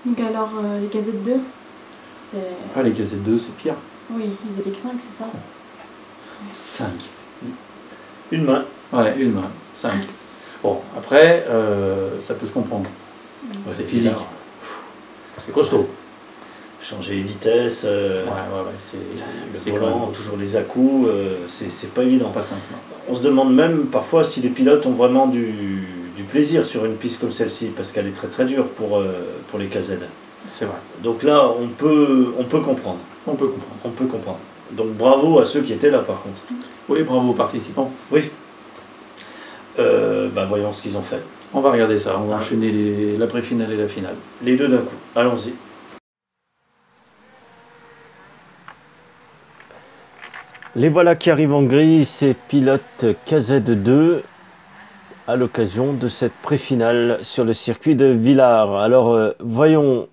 Donc alors, les casettes 2, c'est... Ah, les casettes 2, c'est pire. Oui, ils étaient que 5, c'est ça? 5. Une main. Ouais, une main. 5. Bon, après, ça peut se comprendre. Ouais, C'est physique. C'est costaud. Changer les vitesses, Ouais, le volant, toujours les à-coups, c'est pas évident. Pas simple. Non. On se demande même parfois si les pilotes ont vraiment du plaisir sur une piste comme celle-ci, parce qu'elle est très très dure pour les KZ. C'est vrai. Donc là, on peut comprendre. On peut comprendre. On peut comprendre. Donc bravo à ceux qui étaient là par contre. Oui, bravo aux participants. Oui. Voyons ce qu'ils ont fait. On va regarder ça. On va enchaîner la pré-finale et la finale. Les deux d'un coup. Allons-y. Les voilà qui arrivent en grille, ces pilotes KZ2 à l'occasion de cette pré-finale sur le circuit de Villars. Alors voyons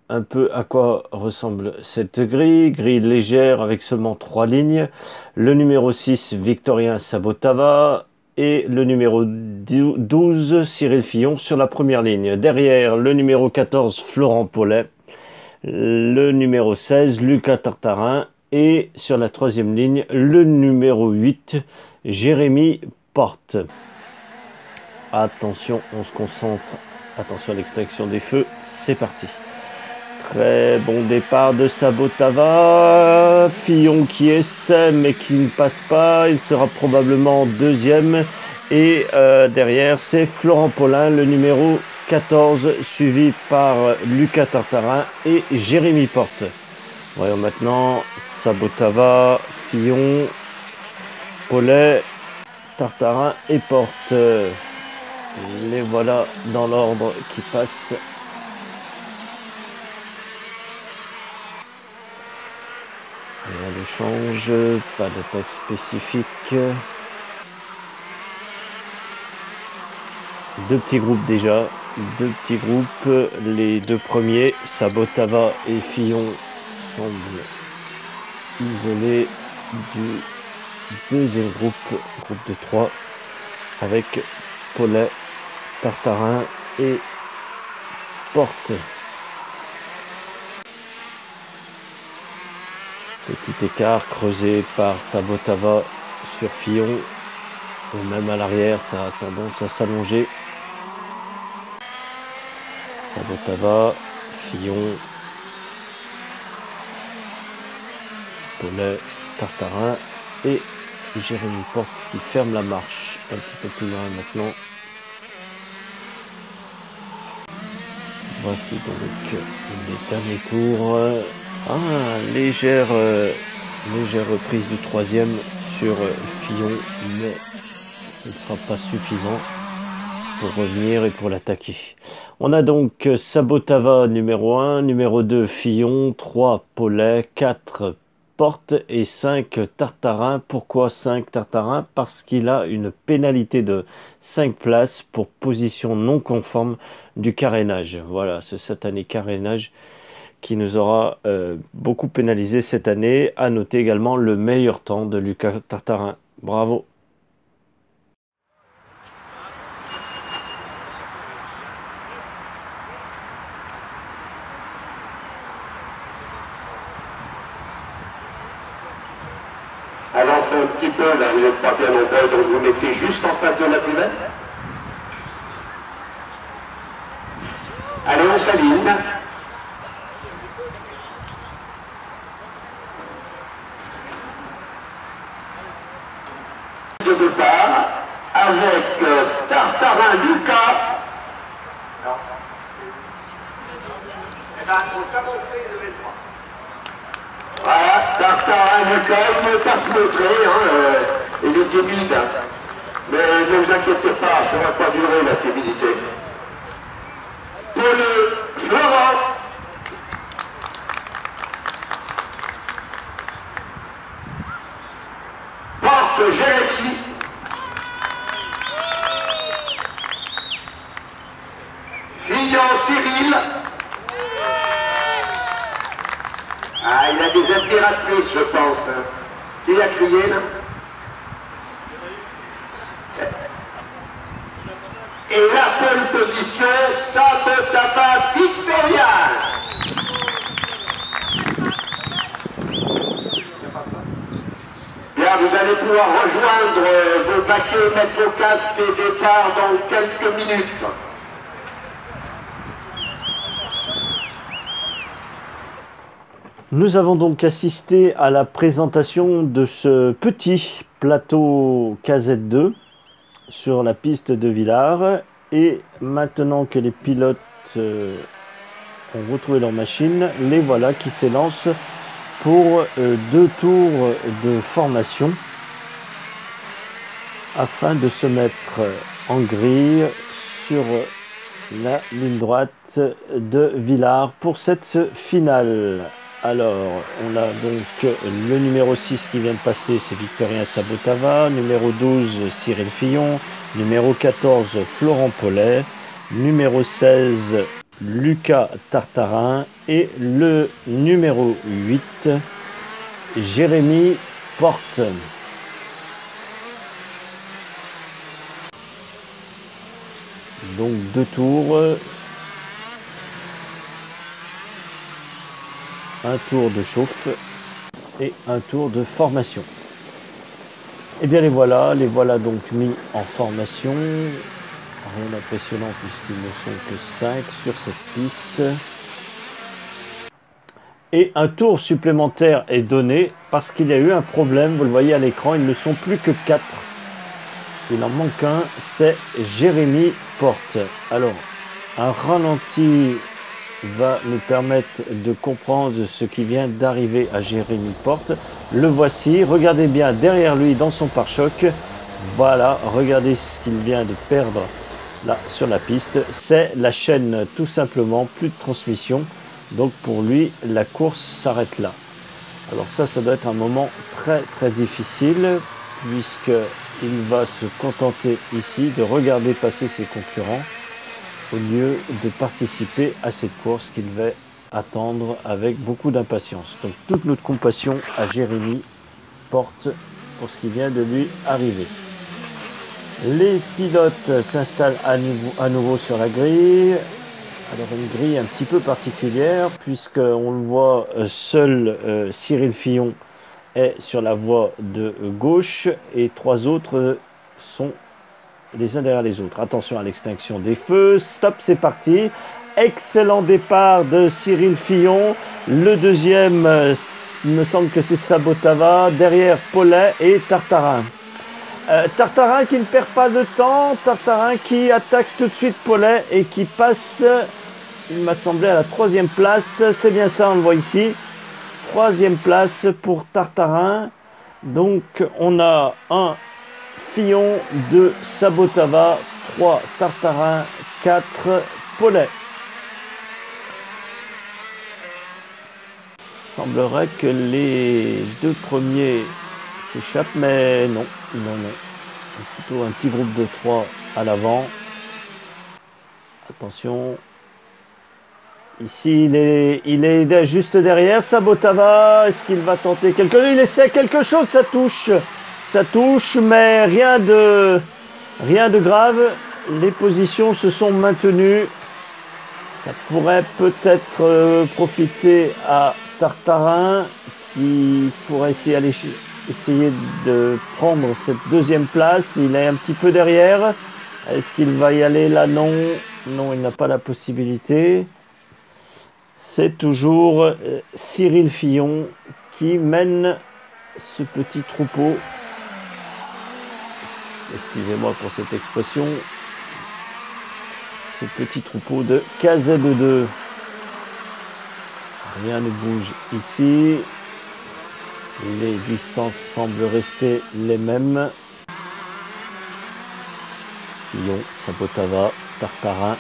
un peu à quoi ressemble cette grille. Grille légère avec seulement 3 lignes. Le numéro 6, Victorien Sabotava, et le numéro 12, Cyril Fillon sur la première ligne. Derrière, le numéro 14, Florent Paulet. Le numéro 16, Lucas Tartarin. Et sur la troisième ligne, le numéro 8, Jérémy Porte. Attention, on se concentre. Attention à l'extinction des feux. C'est parti. Très bon départ de Sabotava. Fillon qui essaie mais qui ne passe pas. Il sera probablement deuxième. Et derrière, c'est Florent Paulin, le numéro 14, suivi par Lucas Tartarin et Jérémy Porte. Voyons maintenant Sabotava, Fillon, Paulet, Tartarin et Porte. Les voilà dans l'ordre qui passe. Rien ne change, pas d'attaque spécifique. Deux petits groupes déjà, deux petits groupes. Les deux premiers, Sabotava et Fillon, semblent isolés du deuxième groupe de 3, avec Paulet, Tartarin et Porte. Petit écart creusé par Sabotava sur Fillon. Et même à l'arrière, ça a tendance à s'allonger. Sabotava, Fillon, Paulet, Tartarin et Jérémy Porte qui ferme la marche un petit peu plus loin maintenant. Voici donc les derniers tours. Légère reprise du troisième sur Fillon, mais ce ne sera pas suffisant pour revenir et pour l'attaquer. On a donc Sabotava numéro 1, numéro 2 Fillon, 3 Paulet, 4 Porte et 5 Tartarin. Pourquoi 5 Tartarin? Parce qu'il a une pénalité de 5 places pour position non conforme du carénage. Voilà, ce satané carénage qui nous aura beaucoup pénalisé cette année. À noter également le meilleur temps de Lucas Tartarin. Bravo! Avancez un petit peu, là, vous n'êtes pas bien nombreux, donc vous mettez juste en face de la buvette. Allez, on s'aligne. De départ, avec Tartarin Lucas. Non. Eh bien, on commence le droit. Voilà, Tartarin Lucas, il ne veut pas se montrer, il est timide. Mais ne vous inquiétez pas, ça ne va pas durer la timidité. Pour le Florent. Porte Jérémy. Fillon Cyril. Il a des admiratrices, je pense. Qui a crié, là? Et la pole position, Sabotava Victoria. baquet, mettre au casque et départ dans quelques minutes. Nous avons donc assisté à la présentation de ce petit plateau KZ2 sur la piste de Villars. Et maintenant que les pilotes ont retrouvé leur machine, les voilà qui s'élancent pour 2 tours de formation afin de se mettre en grille sur la ligne droite de Villars pour cette finale. Alors, on a donc le numéro 6 qui vient de passer, c'est Victorien Sabotava, numéro 12, Cyril Fillon, numéro 14, Florent Paulet, numéro 16, Lucas Tartarin et le numéro 8, Jérémy Porte. Donc 2 tours. Un tour de chauffe et un tour de formation. Et bien les voilà donc mis en formation. Rien d'impressionnant puisqu'ils ne sont que 5 sur cette piste. Et un tour supplémentaire est donné parce qu'il y a eu un problème. Vous le voyez à l'écran, ils ne sont plus que 4. Il en manque un, c'est Jérémy Porte. Alors, un ralenti va nous permettre de comprendre ce qui vient d'arriver à Jérémy Porte. Le voici, regardez bien derrière lui dans son pare-choc. Voilà, regardez ce qu'il vient de perdre là sur la piste. C'est la chaîne tout simplement, plus de transmission. Donc pour lui, la course s'arrête là. Alors ça doit être un moment très difficile puisqu'il va se contenter ici de regarder passer ses concurrents au lieu de participer à cette course qu'il va attendre avec beaucoup d'impatience. Donc toute notre compassion à Jérémy Porte pour ce qui vient de lui arriver. Les pilotes s'installent à nouveau sur la grille. Alors une grille un petit peu particulière puisqu'on le voit, seul Cyril Fillon est sur la voie de gauche et 3 autres sont les uns derrière les autres. Attention à l'extinction des feux. Stop, c'est parti. Excellent départ de Cyril Fillon. Le deuxième, il me semble que c'est Sabotava. Derrière, Paulet et Tartarin. Tartarin qui ne perd pas de temps. Tartarin qui attaque tout de suite Paulet et qui passe, il m'a semblé, à la 3e place. C'est bien ça, on le voit ici. 3e place pour Tartarin. Donc, on a un Fillon, 2 Sabotava, 3 Tartarin, 4 Paulet. Il semblerait que les 2 premiers s'échappent, mais non. Plutôt un petit groupe de 3 à l'avant. Attention. Ici, il est juste derrière Sabotava. Est-ce qu'il va tenter quelque chose? Il essaie quelque chose, ça touche. Ça touche, mais rien de grave. Les positions se sont maintenues. Ça pourrait peut-être profiter à Tartarin qui pourrait essayer de prendre cette 2e place. Il est un petit peu derrière. Est-ce qu'il va y aller là? Non. Non, il n'a pas la possibilité. C'est toujours Cyril Fillon qui mène ce petit troupeau. Excusez-moi pour cette expression. Ce petit troupeau de KZ2. Rien ne bouge ici. Les distances semblent rester les mêmes. Fillon, Sabotava, Tartarin,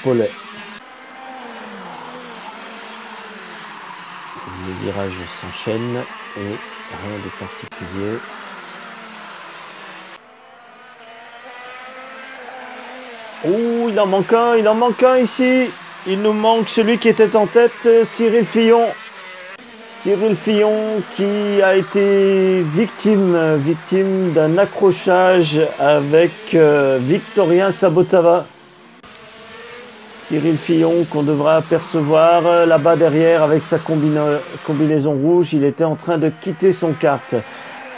Paulet. Les virages s'enchaînent et rien de particulier. Oh, il en manque un ici. Il nous manque celui qui était en tête, Cyril Fillon. Cyril Fillon qui a été victime d'un accrochage avec Victorien Sabotava. Cyril Fillon qu'on devra apercevoir là-bas derrière avec sa combinaison rouge. Il était en train de quitter son kart.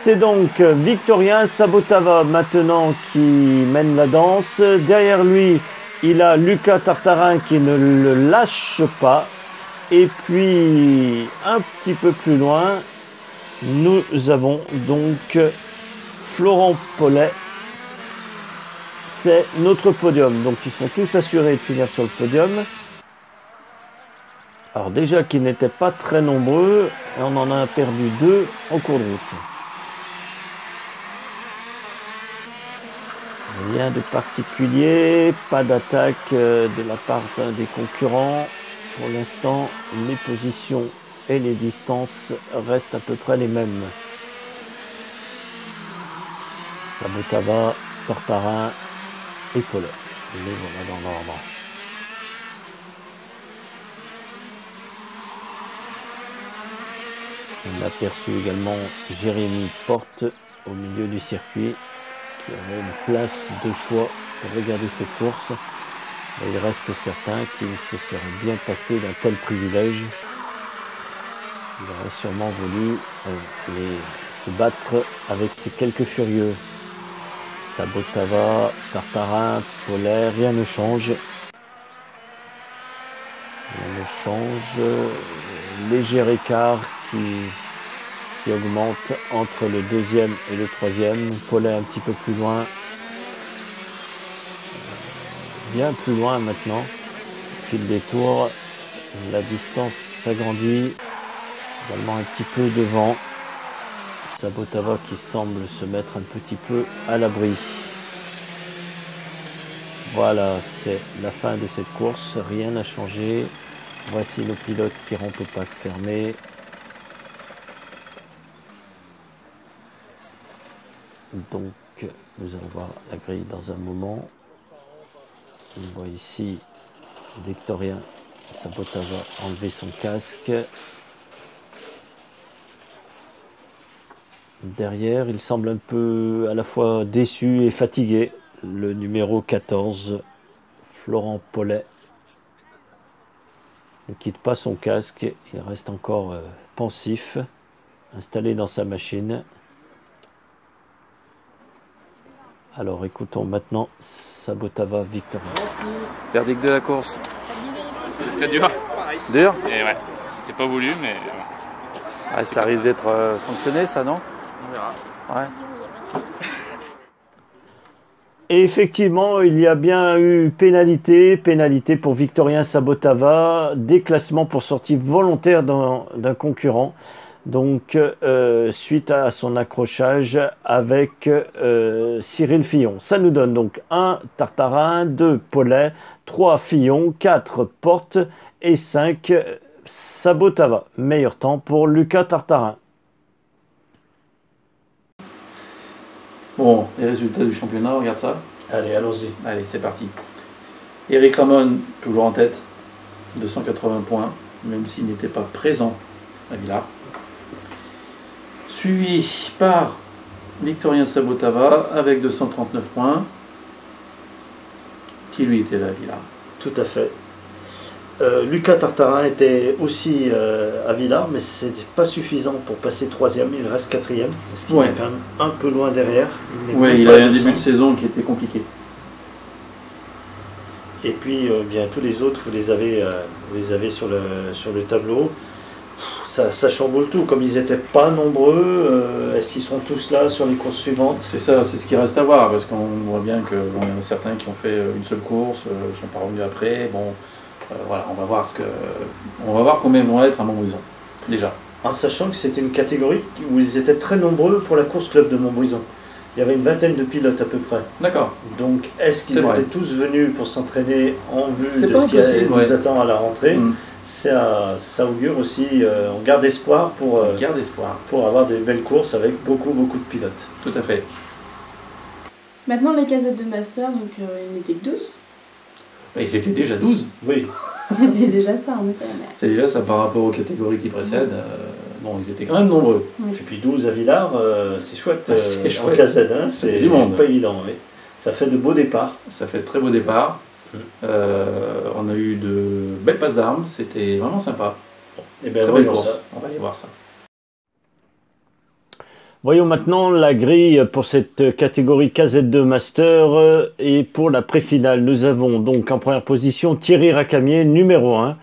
C'est donc Victorien Sabotava maintenant qui mène la danse. Derrière lui, il a Lucas Tartarin qui ne le lâche pas. Et puis, un petit peu plus loin, nous avons donc Florent Paulet. C'est notre podium. Donc, ils sont tous assurés de finir sur le podium. Alors déjà qu'ils n'étaient pas très nombreux, et on en a perdu 2 en cours de route. Rien de particulier, pas d'attaque de la part des concurrents. Pour l'instant, les positions et les distances restent à peu près les mêmes. Sabotava, Tartarin et Paulet. Les voilà dans l'ordre. On a aperçu également Jérémy Porte au milieu du circuit qui avait une place de choix pour regarder cette course. Et il reste certain qu'il se serait bien passé d'un tel privilège. Il aurait sûrement voulu se battre avec ces quelques furieux. Sabotava, Tartarin, Paulet, rien ne change. Rien ne change. Léger écart qui augmente entre le deuxième et le troisième. Paulet un petit peu plus loin. Bien plus loin maintenant. Au fil des tours, la distance s'agrandit. Également un petit peu devant. Sabotava qui semble se mettre un petit peu à l'abri. Voilà, c'est la fin de cette course. Rien n'a changé. Voici nos pilotes qui rompent au pack fermé. Donc, nous allons voir la grille dans un moment. On voit ici Victorien Sabotava enlever son casque. Derrière, il semble un peu à la fois déçu et fatigué. Le numéro 14, Florent Paulet, ne quitte pas son casque. Il reste encore pensif, installé dans sa machine. Alors écoutons maintenant Sabotava Victorien. Verdict de la course. C'était dur. Dur. Et ouais, c'était pas voulu, mais Ah, ça risque d'être sanctionné, ça, non? on verra. Ouais. Et effectivement, il y a bien eu pénalité pour Victorien Sabotava, déclassement pour sortie volontaire d'un concurrent. Donc, suite à son accrochage avec Cyril Fillon. Ça nous donne donc 1 Tartarin, 2 Paulet, 3 Fillon, 4 Porte et 5 Sabotava. Meilleur temps pour Lucas Tartarin. Bon, les résultats du championnat, regarde ça. Allez, allons-y. Allez, c'est parti. Eric Ramon, toujours en tête, 280 points, même s'il n'était pas présent à Villars. Suivi par Victorien Sabotava avec 239 points, qui lui était là à Villars. Tout à fait. Lucas Tartarin était aussi à Villars, mais ce n'était pas suffisant pour passer 3e, il reste 4e, parce qu'il est quand même un peu loin derrière. Oui, il a un début de saison qui était compliqué. Et puis, bien tous les autres, vous les avez sur le tableau. Ça chamboule tout, comme ils n'étaient pas nombreux, est-ce qu'ils seront tous là sur les courses suivantes? C'est ça, c'est ce qui reste à voir, parce qu'on voit bien qu'il y en a certains qui ont fait une seule course, ne sont pas revenus après. Bon, voilà, on va voir combien vont être à Montbrison, déjà. En sachant que c'était une catégorie où ils étaient très nombreux pour la course club de Montbrison. Il y avait une vingtaine de pilotes à peu près. D'accord. Donc, est-ce qu'ils étaient tous venus pour s'entraîner en vue de ce qui nous attend à la rentrée? Ça augure aussi, on garde espoir pour avoir des belles courses avec beaucoup de pilotes. Tout à fait. Maintenant, les casettes de master, donc il n'était que 12. Et c'était déjà 12. Oui. C'était déjà ça, en effet. C'est déjà ça par rapport aux catégories qui précèdent. Bon, ils étaient quand même nombreux. Et puis 12 à Villars, c'est chouette. C'est chouette. En casette, hein, c'est pas évident. Oui. Ça fait de beaux départs. Ça fait de très beaux départs. On a eu de belles passes d'armes, c'était vraiment sympa. Et bien, très belle course. On va aller voir ça. Voyons maintenant la grille pour cette catégorie KZ2 Master et pour la pré-finale. Nous avons donc en première position Thierry Racamier, numéro 1.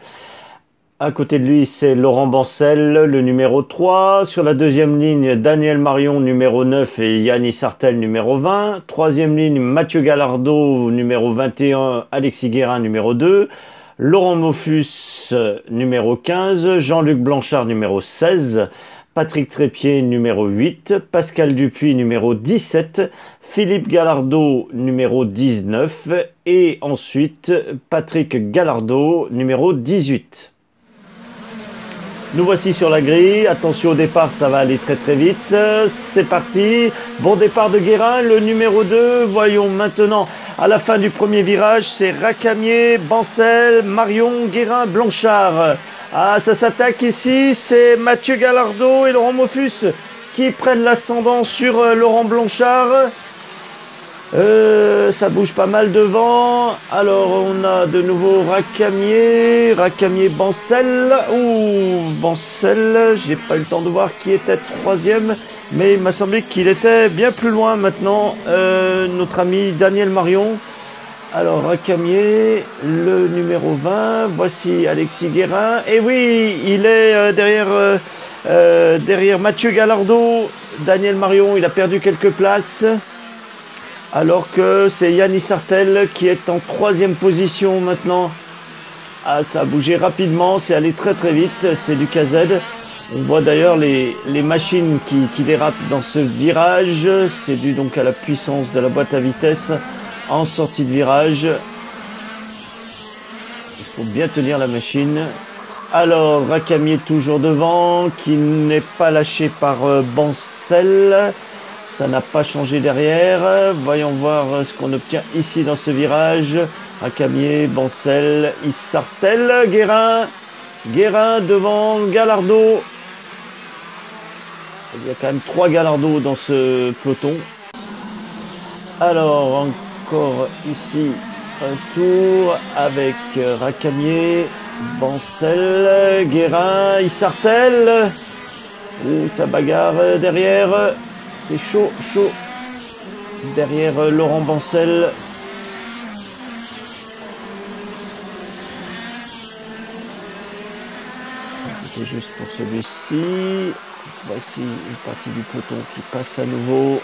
À côté de lui, c'est Laurent Bancel, le numéro 3. Sur la deuxième ligne, Daniel Marion, numéro 9 et Yannis Sartel, numéro 20. Troisième ligne, Mathieu Gallardo, numéro 21, Alexis Guérin, numéro 2. Laurent Mofus, numéro 15. Jean-Luc Blanchard, numéro 16. Patrick Trépied, numéro 8. Pascal Dupuis, numéro 17. Philippe Gallardo, numéro 19. Et ensuite, Patrick Gallardo, numéro 18. Nous voici sur la grille. Attention au départ, ça va aller très vite. C'est parti. Bon départ de Guérin, le numéro 2. Voyons maintenant, à la fin du premier virage, c'est Racamier, Bancel, Marion, Guérin, Blanchard. Ah, ça s'attaque ici. C'est Mathieu Gallardo et Laurent Mofus qui prennent l'ascendant sur Laurent Blanchard. Ça bouge pas mal devant. Alors on a de nouveau Racamier, Bancel. Ouh, Bancel, j'ai pas eu le temps de voir qui était troisième, mais il m'a semblé qu'il était bien plus loin maintenant. Notre ami Daniel Marion. Alors Racamier, le numéro 20. Voici Alexis Guérin. Et oui, il est derrière Mathieu Gallardo. Daniel Marion, il a perdu quelques places. Alors que c'est Yannis Sartel qui est en troisième position maintenant. Ah, ça a bougé rapidement, c'est allé très vite, c'est du KZ. On voit d'ailleurs les machines qui dérapent dans ce virage. C'est dû donc à la puissance de la boîte à vitesse en sortie de virage. Il faut bien tenir la machine. Alors, Racamier toujours devant, qui n'est pas lâché par Bancel. Ça n'a pas changé derrière. Voyons voir ce qu'on obtient ici dans ce virage. Racamier, Bancel, Sartel, Guérin. Guérin devant Gallardo. Il y a quand même 3 Gallardo dans ce peloton. Alors, encore ici, un tour avec Racamier, Bancel, Guérin, Sartel. Ça bagarre derrière. C'est chaud. Derrière Laurent Bancel. C'était juste pour celui-ci. Voici une partie du peloton qui passe à nouveau.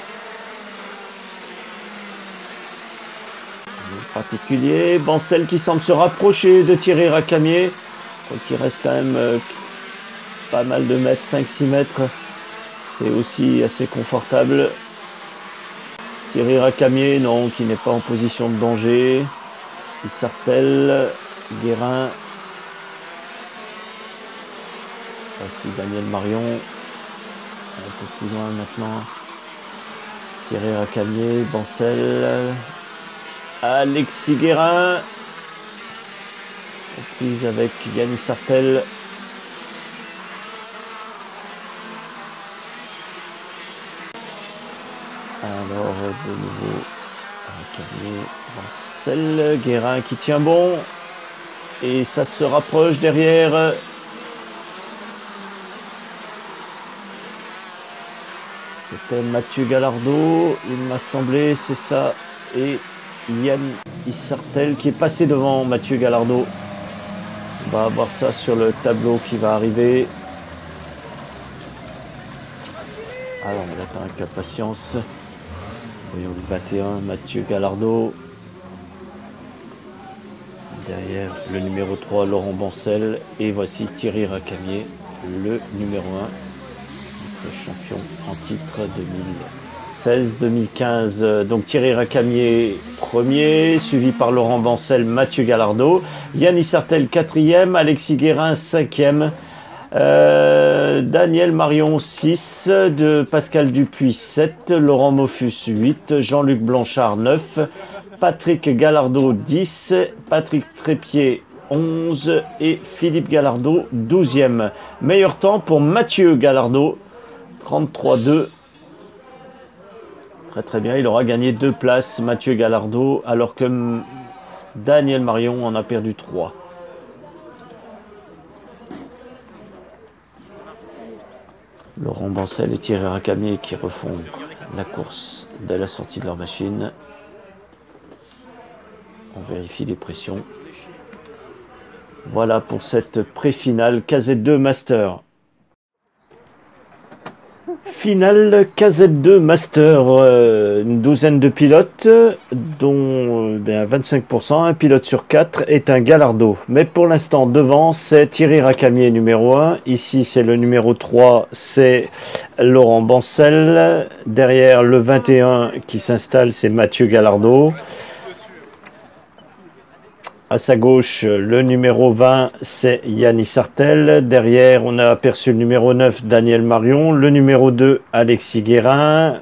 Particulier. Bancel qui semble se rapprocher de Thierry Racamier. Je crois qu'il reste quand même pas mal de mètres, 5-6 mètres. C'est aussi assez confortable. Thierry Racamier, non, qui n'est pas en position de danger. Sartel, Guérin. Voici Daniel Marion. Un peu plus loin maintenant. Thierry Racamier, Bancel. Alexis Guérin. Prise avec Yannis Sartel. Alors, de nouveau, Bancel, Guérin qui tient bon. Et ça se rapproche derrière. C'était Mathieu Gallardo, il m'a semblé, c'est ça. Et Yannis Sartel qui est passé devant Mathieu Gallardo. On va voir ça sur le tableau qui va arriver. Alors, on attend avec impatience. Voyons le 21, Mathieu Gallardo. Derrière le numéro 3, Laurent Bancel. Et voici Thierry Racamier, le numéro 1, le champion en titre 2016-2015. Donc Thierry Racamier premier, suivi par Laurent Bancel, Mathieu Gallardo. Yannis Sartel 4e, Alexis Guérin 5e. Daniel Marion 6, de Pascal Dupuis 7, Laurent Mofus 8, Jean-Luc Blanchard 9, Patrick Gallardo 10, Patrick Trépied 11 et Philippe Gallardo 12e. Meilleur temps pour Mathieu Gallardo, 33,2. Très bien, il aura gagné 2 places, Mathieu Gallardo, alors que Daniel Marion en a perdu 3. Laurent Bancel et Thierry Racamier qui refont la course dès la sortie de leur machine. On vérifie les pressions. Voilà pour cette pré-finale KZ2 Master. Finale KZ2 Master, une douzaine de pilotes, dont 25%, un pilote sur 4 est un Gallardo. Mais pour l'instant, devant, c'est Thierry Racamier numéro 1. Ici, c'est le numéro 3, c'est Laurent Bancel. Derrière, le 21 qui s'installe, c'est Mathieu Gallardo. À sa gauche, le numéro 20, c'est Yannis Sartel. Derrière, on a aperçu le numéro 9, Daniel Marion. Le numéro 2, Alexis Guérin.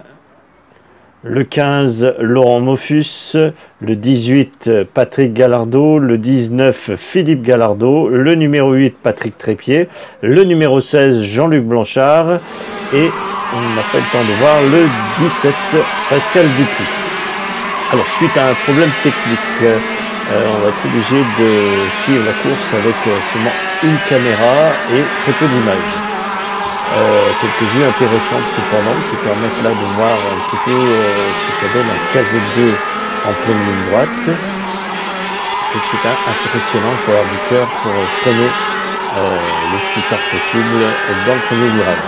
Le 15, Laurent Mofus. Le 18, Patrick Gallardo. Le 19, Philippe Gallardo. Le numéro 8, Patrick Trépied. Le numéro 16, Jean-Luc Blanchard. Et on n'a pas le temps de voir le 17, Pascal Dupuis. Alors, suite à un problème technique, on va être obligé de suivre la course avec seulement une caméra et très peu d'images. Quelques vues intéressantes cependant qui permettent là de voir un petit peu ce que ça donne un KZ2 en pleine ligne droite. Donc c'est impressionnant, il faut avoir du cœur pour freiner le plus tard possible dans le premier virage.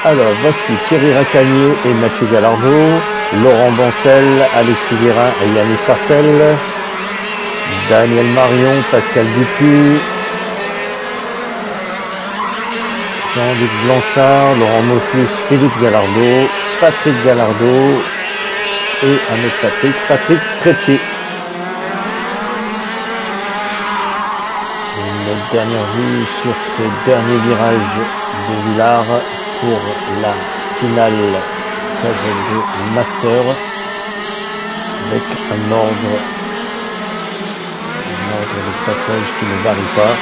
Alors voici Thierry Racamier et Mathieu Gallardo. Laurent Bancel, Alexis Guérin et Yannis Sartel, Daniel Marion, Pascal Dupuis, Jean-Luc Blanchard, Laurent Mofus, Philippe Gallardo, Patrick Gallardo et un autre Patrick Trépied. Une dernière vue sur ce dernier virage de Villars pour la finale KZ2 Master avec un ordre de passage qui ne varie pas.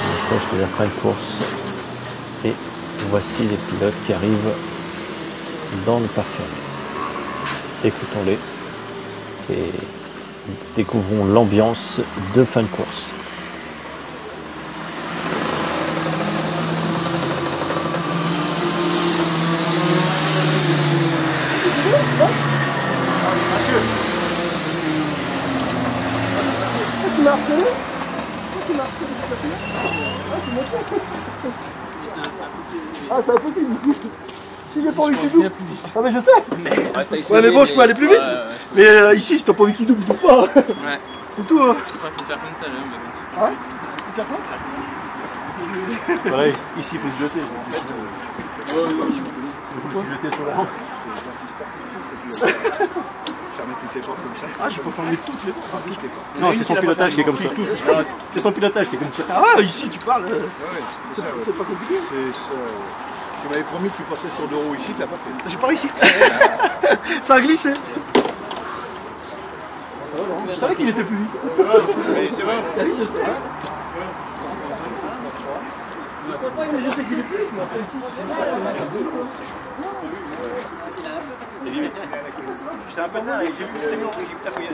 On approche de la fin de course et voici les pilotes qui arrivent dans le parking. Écoutons-les et découvrons l'ambiance de fin de course. Ah, c'est impossible ici. Si j'ai pas envie qu'il double. Ah, mais je sais. Ouais, mais bon, je peux aller plus vite. Mais ici, si t'as pas envie qu'il double, il double pas. Ouais. C'est tout. Hein. Faut faire comme ça, mais bon, c'est pas Faut faire quoi? Voilà, ici, il faut se jeter. En fait, il faut se jeter sur la rampe. C'est gentil sportif. Fermer toutes les portes comme ça. Ah, je peux fermer toutes les portes. Non, c'est son pilotage qui est comme ça. C'est son pilotage qui est comme ça. Ah, ici, tu parles. C'est pas compliqué. Tu m'avais promis que tu passais sur 2 roues ici, tu l'as pas fait. J'ai pas réussi. Ça a glissé. Je savais qu'il était plus vite. Mais c'est vrai. Je sais. Je sais qu'il est plus vite, mais après ici, c'était limite. J'étais un peu tard et j'ai vu le segment et j'ai vu ta fouille.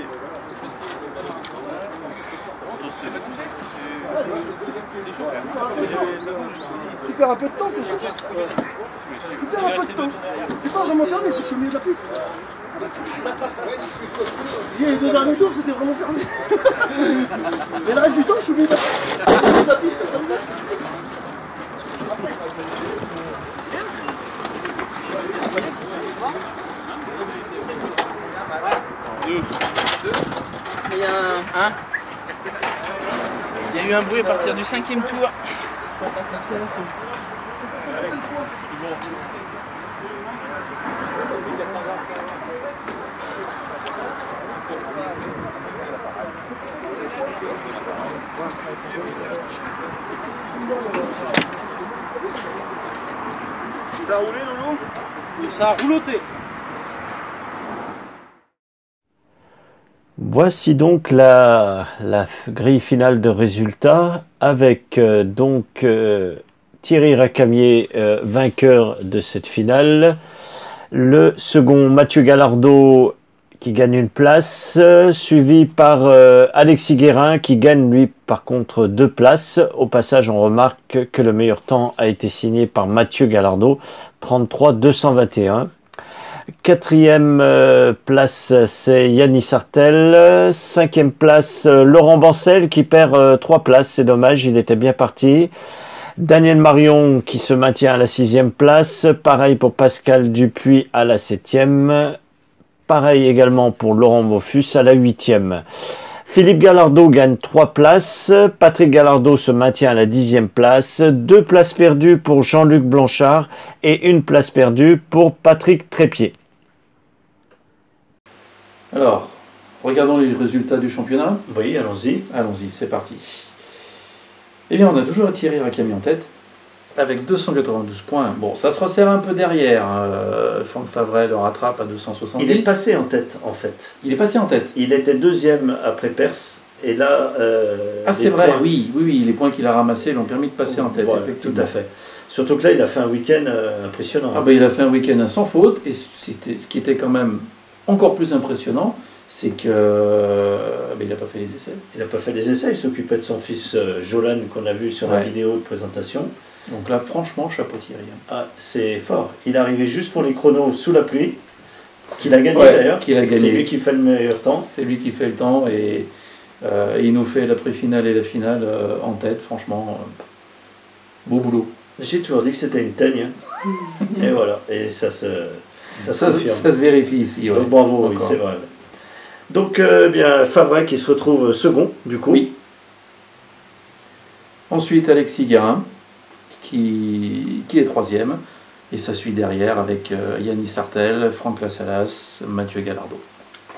Tu perds un peu de temps, c'est sûr. Tu perds un peu de temps. C'est pas vraiment fermé, c'est au milieu de la piste. Les 2 derniers tours, c'était vraiment fermé. Mais le reste du temps, je suis au milieu de la piste. Il y a il y a eu un bruit à partir du 5e tour. Ça a roulé, Loulou? Ça a rouloté. Voici donc la grille finale de résultats avec Thierry Racamier vainqueur de cette finale. Le second, Mathieu Gallardo, qui gagne une place, suivi par Alexis Guérin qui gagne lui par contre 2 places. Au passage, on remarque que le meilleur temps a été signé par Mathieu Gallardo, 33,221. 4e place, c'est Yannis Sartel. 5e place, Laurent Bancel qui perd 3 places, c'est dommage, il était bien parti. Daniel Marion qui se maintient à la 6e place. Pareil pour Pascal Dupuis à la 7e. Pareil également pour Laurent Mofus à la 8e. Philippe Gallardo gagne 3 places. Patrick Gallardo se maintient à la 10e place. 2 places perdues pour Jean-Luc Blanchard et 1 place perdue pour Patrick Trépied. Alors, regardons les résultats du championnat. Oui, allons-y. Allons-y, c'est parti. Eh bien, on a toujours Thierry Rakami en tête, avec 292 points. Bon, ça se resserre un peu derrière. Franck Favret le rattrape à 270. Il est passé en tête, en fait. Il est passé en tête. Il était 2e après Perse. Et là... ah, c'est vrai, oui, les points qu'il a ramassés l'ont permis de passer en tête, voilà, effectivement. Tout à fait. Surtout que là, il a fait un week-end impressionnant. Ah ben, il a fait un week-end sans faute. Et ce qui était quand même encore plus impressionnant, c'est que il n'a pas fait les essais. Il n'a pas fait les essais, il s'occupait de son fils Jolan qu'on a vu sur la vidéo de présentation. Donc là, franchement, chapeau Thierry. Ah, c'est fort. Il est arrivé juste pour les chronos sous la pluie, qu'il a gagné d'ailleurs. C'est lui qui fait le meilleur temps. C'est lui qui fait le temps et il nous fait la pré-finale et la finale en tête. Franchement, beau boulot. J'ai toujours dit que c'était une teigne. Et voilà, et ça se confirme. Ça se vérifie ici. Ouais. Donc, bravo, oui, c'est vrai. Donc, bien, Favret qui se retrouve second, du coup. Oui. Ensuite, Alexis Guérin, qui est 3e. Et ça suit derrière avec Yannis Sartel, Franck Lassalas, Mathieu Gallardo.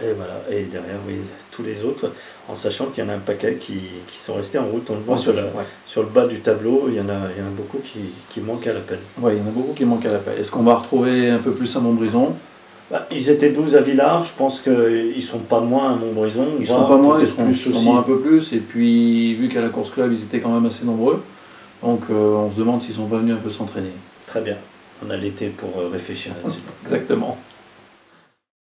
Et voilà, et derrière, oui, tous les autres, en sachant qu'il y en a un paquet qui sont restés en route. On le voit sur le bas du tableau, il y en a beaucoup qui manquent à l'appel. Oui, il y en a beaucoup qui manquent à l'appel. Est-ce qu'on va retrouver un peu plus à Montbrison? Ils étaient 12 à Villars, je pense qu'ils ne sont pas moins à Montbrison. Ils ne sont pas moins, ils sont un peu plus. Et puis, vu qu'à la course club, ils étaient quand même assez nombreux, donc on se demande s'ils sont pas venus un peu s'entraîner. Très bien, on a l'été pour réfléchir là-dessus. Exactement.